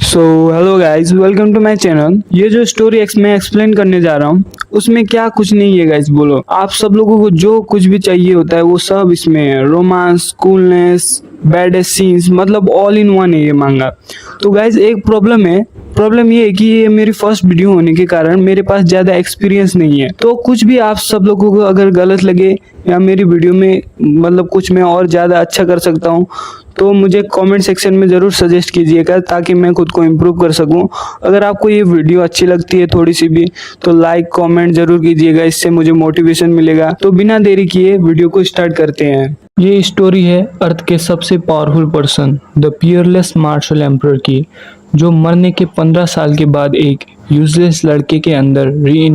So hello guys, welcome to my channel. ये जो story मैं एक्सप्लेन करने जा रहा हूँ उसमें क्या कुछ नहीं है गाइज। बोलो, आप सब लोगों को जो कुछ भी चाहिए होता है वो सब इसमें है। रोमांस, कूलनेस, बैडेस्ट सीन्स, मतलब ऑल इन वन है ये मांगा। तो गाइज एक प्रॉब्लम ये है कि ये मेरी फर्स्ट वीडियो होने के कारण मेरे पास ज़्यादा एक्सपीरियंस नहीं है। तो कुछ भी आप सब लोगों को अगर गलत लगे या मेरी वीडियो में मतलब कुछ मैं और ज़्यादा अच्छा कर सकता हूँ तो मुझे कमेंट सेक्शन में ज़रूर सजेस्ट कीजिएगा ताकि मैं खुद को इम्प्रूव कर सकूं। अगर आपको ये वीडियो अच्छी लगती है थोड़ी सी भी तो लाइक कमेंट ज़रूर कीजिएगा, इससे मुझे मोटिवेशन मिलेगा। तो बिना देरी किए वीडियो को स्टार्ट करते हैं। ये स्टोरी है अर्थ के सबसे powerful person the peerless martial emperor की, जो मरने के 15 साल के बाद एक यूजलेस लड़के के अंदर री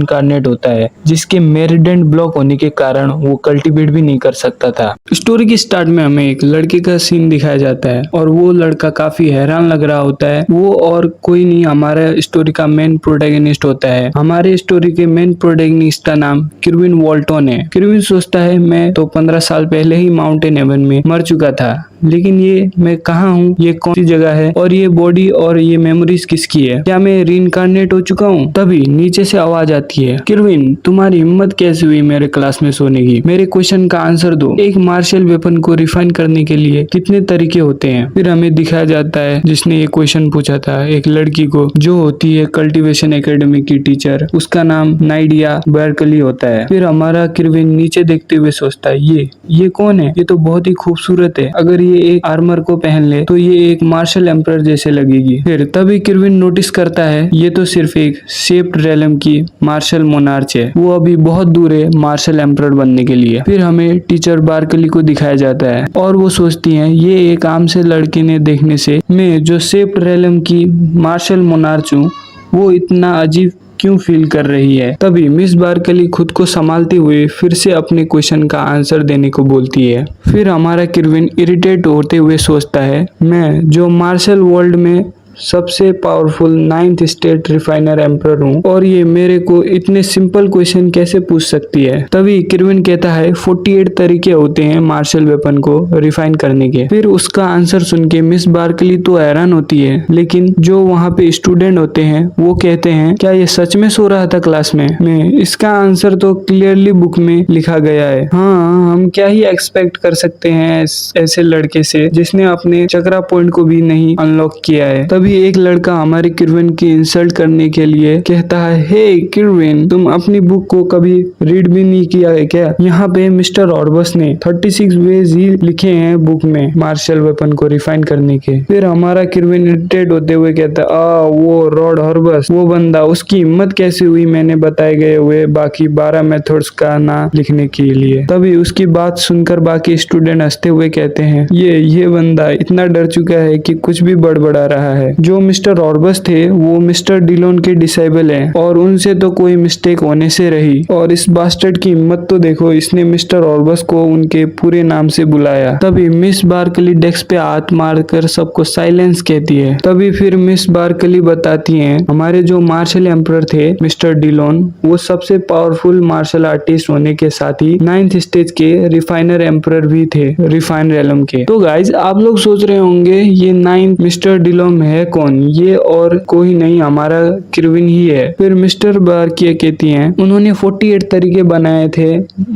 होता है, जिसके मेरिडेंट ब्लॉक होने के कारण वो कल्टीवेट भी नहीं कर सकता था। स्टोरी की स्टार्ट में हमें एक लड़के का सीन दिखाया जाता है और वो लड़का काफी हैरान लग रहा होता है। वो और कोई नहीं, हमारा स्टोरी का मेन प्रोटैगनिस्ट होता है। हमारे स्टोरी के मेन प्रोटैगनिस्ट का नाम किरविन वॉल्टन है। किरविन सोचता है मैं तो 15 साल पहले ही माउंटेन हेवन में मर चुका था, लेकिन ये मैं कहाँ हूँ, ये कौन सी जगह है और ये बॉडी और ये मेमोरीज किसकी है? क्या मैं रीइंकार्नेट हो चुका हूँ? तभी नीचे से आवाज आती है, किरविन तुम्हारी हिम्मत कैसे हुई मेरे क्लास में सोने की? मेरे क्वेश्चन का आंसर दो। एक मार्शल वेपन को रिफाइन करने के लिए कितने तरीके होते हैं? फिर हमें दिखाया जाता है जिसने ये क्वेश्चन पूछा था एक लड़की को, जो होती है कल्टीवेशन एकेडमी की टीचर। उसका नाम नाइडिया बर्कली होता है। फिर हमारा किरविन नीचे देखते हुए सोचता है ये कौन है? ये तो बहुत ही खूबसूरत है। अगर ये एक आर्मर को पहन ले तो ये एक मार्शल एम्परर जैसे लगेगी। फिर तभी किरविन नोटिस करता है ये तो सिर्फ एक शेप्ड रेलम की मार्शल मोनार्च है। वो अभी बहुत दूर है मार्शल एम्परर बनने के लिए। फिर हमें टीचर बार्कली को दिखाया जाता है और वो सोचती है ये एक आम से लड़के ने देखने से मैं जो शेप्ड रेलम की मार्शल मोनार्च हूँ वो इतना अजीब क्यों फील कर रही है। तभी मिस बार्कली खुद को संभालते हुए फिर से अपने क्वेश्चन का आंसर देने को बोलती है। फिर हमारा किरविन इरिटेट होते हुए सोचता है मैं जो मार्शल वर्ल्ड में सबसे powerful 9th state refiner emperor हूँ और ये मेरे को इतने सिंपल क्वेश्चन कैसे पूछ सकती है। तभी किरविन कहता है 48 तरीके होते हैं मार्शल वेपन को रिफाइन करने के। फिर उसका आंसर सुन के मिस बार्कली तो हैरान होती है, लेकिन जो वहाँ पे स्टूडेंट होते हैं वो कहते हैं क्या ये सच में सो रहा था क्लास में? इसका आंसर तो क्लियरली बुक में लिखा गया है। हाँ, हम क्या ही एक्सपेक्ट कर सकते हैं ऐसे लड़के से जिसने अपने चक्रा पॉइंट को भी नहीं अनलॉक किया है। तभी एक लड़का हमारे किरविन की इंसल्ट करने के लिए कहता है हे किरविन, तुम अपनी बुक को कभी रीड भी नहीं किया है क्या? यहाँ पे मिस्टर ऑर्बस ने 36 वेज ही लिखे हैं बुक में मार्शल वेपन को रिफाइन करने के। फिर हमारा किरविन इरिटेट होते हुए कहता है वो रॉड हॉर्बस, वो बंदा, उसकी हिम्मत कैसे हुई मैंने बताए गए हुए बाकी 12 मेथड्स का नाम लिखने के लिए। तभी उसकी बात सुनकर बाकी स्टूडेंट हंसते हुए कहते हैं ये बंदा इतना डर चुका है कि कुछ भी बड़बड़ा रहा है। जो मिस्टर ऑर्बस थे वो मिस्टर डिलोन के डिसेबल हैं और उनसे तो कोई मिस्टेक होने से रही। और इस बास्टर्ड की हिम्मत तो देखो, इसने मिस्टर ऑर्बस को उनके पूरे नाम से बुलाया। तभी मिस बार्कली डेस्क पे हाथ मारकर सबको साइलेंस कहती है। तभी फिर मिस बार्कली बताती हैं हमारे जो मार्शल एम्परर थे मिस्टर डिलोन, वो सबसे पावरफुल मार्शल आर्टिस्ट होने के साथ ही 9th स्टेज के रिफाइनर एम्परर भी थे, रिफाइन रेलम के। तो गाइज आप लोग सोच रहे होंगे ये 9th मिस्टर डिलोन है कौन? ये और कोई नहीं, हमारा किरविन ही है। फिर मिस्टर बार्किया कहती हैं उन्होंने 48 तरीके बनाए थे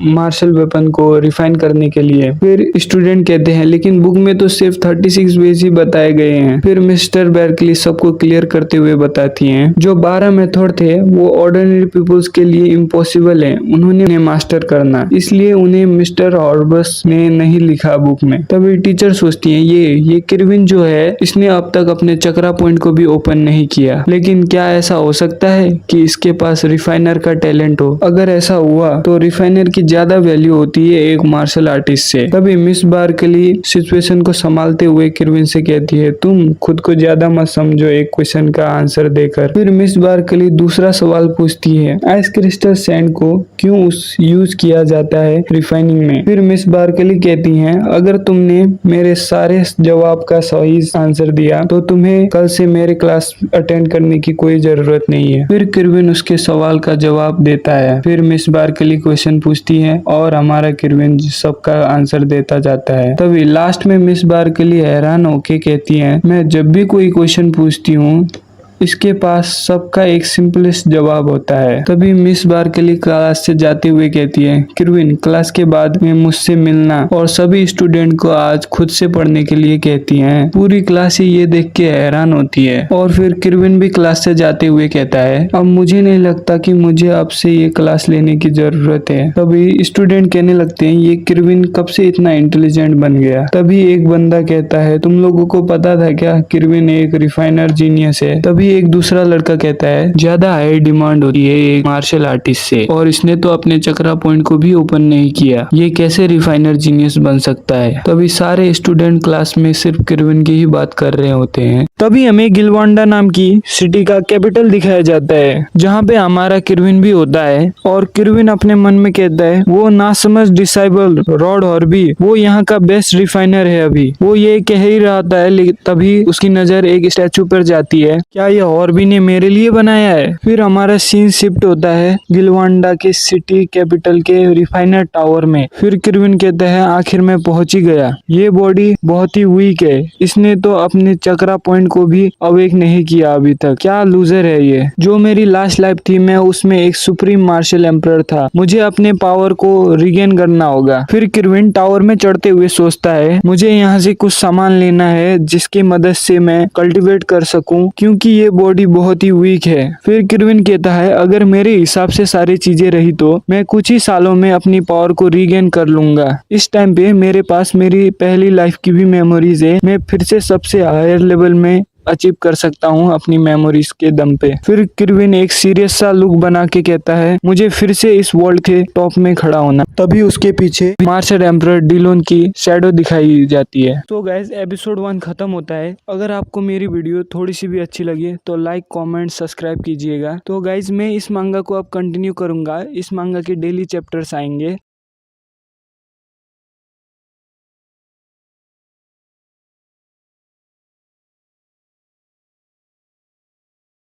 मार्शल वेपन को रिफाइन करने के लिए। फिर स्टूडेंट कहते हैं लेकिन बुक में तो सिर्फ 36 वेज ही बताए गए हैं। फिर मिस्टर बार्कली सबको क्लियर करते हुए बताती हैं जो 12 मेथड थे वो ऑर्डिनरी पीपल्स के लिए इम्पॉसिबल है उन्होंने मास्टर करना, इसलिए उन्हें मिस्टर हॉर्बस ने नहीं लिखा बुक में। तभी टीचर सोचती है ये किरविन जो है इसने अब तक अपने चक्रा पॉइंट को भी ओपन नहीं किया, लेकिन क्या ऐसा हो सकता है कि इसके पास रिफाइनर का टैलेंट हो? अगर ऐसा हुआ तो रिफाइनर की ज्यादा वैल्यू होती है एक मार्शल आर्टिस्ट से। तभी मिस बार्कली सिचुएशन को संभालते हुए किरविन से कहती है तुम खुद को ज्यादा मत समझो एक क्वेश्चन का आंसर देकर। फिर मिस बार्कली दूसरा सवाल पूछती है आइस क्रिस्टल सैंड को क्यों यूज किया जाता है रिफाइनिंग में? फिर मिस बार्कली कहती हैं अगर तुमने मेरे सारे जवाब का सही आंसर दिया तो तुम्हें तुम्हें कल से मेरे क्लास अटेंड करने की कोई जरूरत नहीं है। फिर किरविन उसके सवाल का जवाब देता है। फिर मिस बार्कली क्वेश्चन पूछती है और हमारा किरविन सबका आंसर देता जाता है। तभी लास्ट में मिस बार्कली हैरान होके कहती है, मैं जब भी कोई क्वेश्चन पूछती हूँ इसके पास सबका एक सिंपलेस्ट जवाब होता है। तभी मिस बार्कली क्लास से जाते हुए कहती है, किरविन क्लास के बाद में मुझसे मिलना, और सभी स्टूडेंट को आज खुद से पढ़ने के लिए कहती हैं। पूरी क्लास ही ये देख के हैरान होती है। और फिर किरविन भी क्लास से जाते हुए कहता है, अब मुझे नहीं लगता कि मुझे आपसे ये क्लास लेने की जरूरत है। तभी स्टूडेंट कहने लगते हैं, ये किरविन कब से इतना इंटेलिजेंट बन गया। तभी एक बंदा कहता है, तुम लोगों को पता था क्या किरविन एक रिफाइनर जीनियस है। तभी एक दूसरा लड़का कहता है, ज्यादा हाई डिमांड होती है एक मार्शल आर्टिस्ट से, और इसने तो अपने चक्रा पॉइंट को भी ओपन नहीं किया, ये कैसे रिफाइनर जीनियस बन सकता है। तभी सारे स्टूडेंट क्लास में सिर्फ किरविन की ही बात कर रहे होते हैं। तभी हमें गिलवांडा नाम की सिटी का कैपिटल दिखाया जाता है, जहाँ पे हमारा किरविन भी होता है। और किरविन अपने मन में कहता है, वो नासमझ डिसाइबल रॉड हॉर्बी वो यहाँ का बेस्ट रिफाइनर है। अभी वो ये कह ही रहा था है, लेकिन तभी उसकी नजर एक स्टैचू पर जाती है। क्या ये हॉर्बी ने मेरे लिए बनाया है। फिर हमारा सीन शिफ्ट होता है गिलवांडा के सिटी कैपिटल के रिफाइनर टावर में। फिर किरविन कहता है, आखिर मैं पहुंच ही गया। ये बॉडी बहुत ही वीक है, इसने तो अपने चक्रा पॉइंट को भी अवेक नहीं किया अभी तक। क्या लूजर है ये। जो मेरी लास्ट लाइफ थी मैं उसमें एक सुप्रीम मार्शल एम्परर था, मुझे अपने पावर को रिगेन करना होगा। फिर किरविन टावर में चढ़ते हुए सोचता है, मुझे यहाँ से कुछ सामान लेना है जिसकी मदद से मैं कल्टीवेट कर सकूं, क्योंकि ये बॉडी बहुत ही वीक है। फिर किरविन कहता है, अगर मेरे हिसाब से सारी चीजें रही तो मैं कुछ ही सालों में अपनी पावर को रीगेन कर लूंगा। इस टाइम पे मेरे पास मेरी पहली लाइफ की भी मेमोरीज है, मैं फिर से सबसे हायर लेवल में अचीव कर सकता हूँ अपनी मेमोरीज के दम पे। फिर किरविन एक सीरियस सा लुक बना के कहता है, मुझे फिर से इस वर्ल्ड के टॉप में खड़ा होना। तभी उसके पीछे मार्शल एम्परर डिलोन की शैडो दिखाई जाती है। तो गाइस एपिसोड 1 खत्म होता है। अगर आपको मेरी वीडियो थोड़ी सी भी अच्छी लगी तो लाइक कमेंट सब्सक्राइब कीजिएगा। तो गाइस मैं इस मांगा को अब कंटिन्यू करूंगा, इस मांगा के डेली चैप्टर्स आएंगे।